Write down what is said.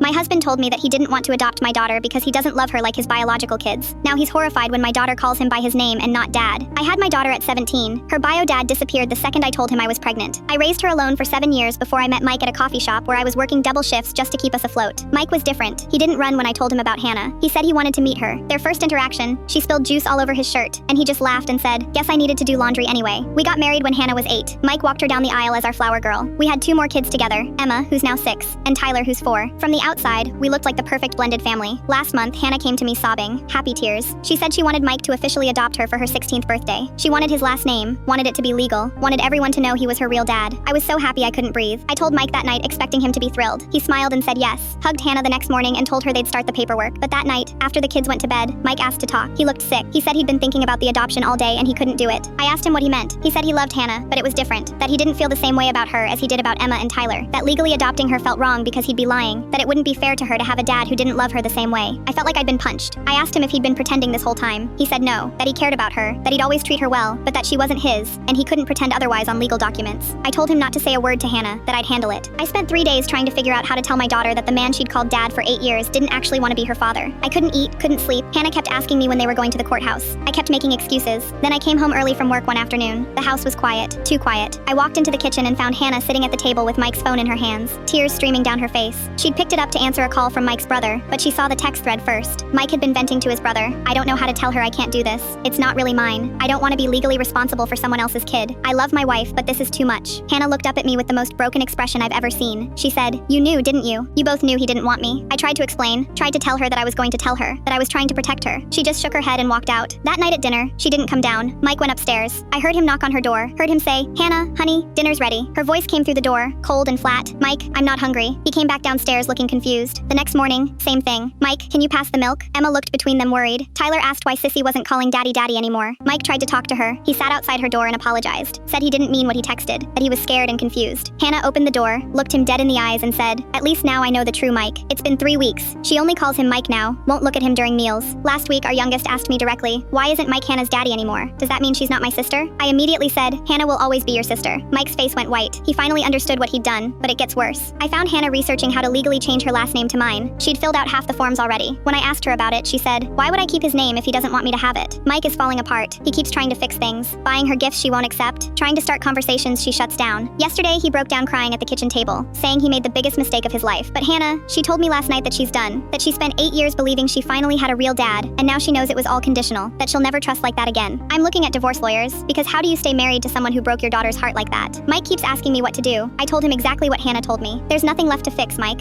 My husband told me that he didn't want to adopt my daughter because he doesn't love her like his biological kids. Now he's horrified when my daughter calls him by his name and not dad. I had my daughter at 17. Her bio dad disappeared the second I told him I was pregnant. I raised her alone for 7 years before I met Mike at a coffee shop where I was working double shifts just to keep us afloat. Mike was different. He didn't run when I told him about Hannah. He said he wanted to meet her. Their first interaction, she spilled juice all over his shirt, and he just laughed and said, "Guess I needed to do laundry anyway." We got married when Hannah was 8. Mike walked her down the aisle as our flower girl. We had 2 more kids together, Emma, who's now 6, and Tyler, who's 4. From the outside, we looked like the perfect blended family. Last month, Hannah came to me sobbing, happy tears. She said she wanted Mike to officially adopt her for her 16th birthday. She wanted his last name, wanted it to be legal, wanted everyone to know he was her real dad. I was so happy I couldn't breathe. I told Mike that night, expecting him to be thrilled. He smiled and said yes, hugged Hannah the next morning and told her they'd start the paperwork. But that night, after the kids went to bed, Mike asked to talk. He looked sick. He said he'd been thinking about the adoption all day and he couldn't do it. I asked him what he meant. He said he loved Hannah, but it was different, that he didn't feel the same way about her as he did about Emma and Tyler, that legally adopting her felt wrong because he'd be lying, that it wouldn't be fair to her to have a dad who didn't love her the same way. I felt like I'd been punched. I asked him if he'd been pretending this whole time. He said no, that he cared about her, that he'd always treat her well, but that she wasn't his, and he couldn't pretend otherwise on legal documents. I told him not to say a word to Hannah, that I'd handle it. I spent 3 days trying to figure out how to tell my daughter that the man she'd called dad for 8 years didn't actually want to be her father. I couldn't eat, couldn't sleep. Hannah kept asking me when they were going to the courthouse. I kept making excuses. Then I came home early from work one afternoon. The house was quiet, too quiet. I walked into the kitchen and found Hannah sitting at the table with Mike's phone in her hands, tears streaming down her face. She'd picked it up to answer a call from Mike's brother, but she saw the text thread first. Mike had been venting to his brother. "I don't know how to tell her I can't do this. It's not really mine. I don't want to be legally responsible for someone else's kid. I love my wife, but this is too much." Hannah looked up at me with the most broken expression I've ever seen. She said, "You knew, didn't you? You both knew he didn't want me." I tried to explain, tried to tell her that I was going to tell her, that I was trying to protect her. She just shook her head and walked out. That night at dinner, she didn't come down. Mike went upstairs. I heard him knock on her door, heard him say, "Hannah, honey, dinner's ready." Her voice came through the door, cold and flat. "Mike, I'm not hungry." He came back downstairs looking confused. The next morning, same thing. "Mike, can you pass the milk?" Emma looked between them worried. Tyler asked why Sissy wasn't calling Daddy Daddy anymore. Mike tried to talk to her. He sat outside her door and apologized. Said he didn't mean what he texted, that he was scared and confused. Hannah opened the door, looked him dead in the eyes and said, "At least now I know the true Mike. It's been 3 weeks. She only calls him Mike now, won't look at him during meals. Last week our youngest asked me directly, why isn't Mike Hannah's daddy anymore? Does that mean she's not my sister?" I immediately said, "Hannah will always be your sister." Mike's face went white. He finally understood what he'd done, but it gets worse. I found Hannah researching how to legally change her last name to mine. She'd filled out half the forms already. When I asked her about it, she said, "Why would I keep his name if he doesn't want me to have it?" Mike is falling apart. He keeps trying to fix things, buying her gifts she won't accept, trying to start conversations she shuts down. Yesterday, he broke down crying at the kitchen table, saying he made the biggest mistake of his life. But Hannah, she told me last night that she's done, that she spent 8 years believing she finally had a real dad, and now she knows it was all conditional, that she'll never trust like that again. I'm looking at divorce lawyers, because how do you stay married to someone who broke your daughter's heart like that? Mike keeps asking me what to do. I told him exactly what Hannah told me. There's nothing left to fix, Mike.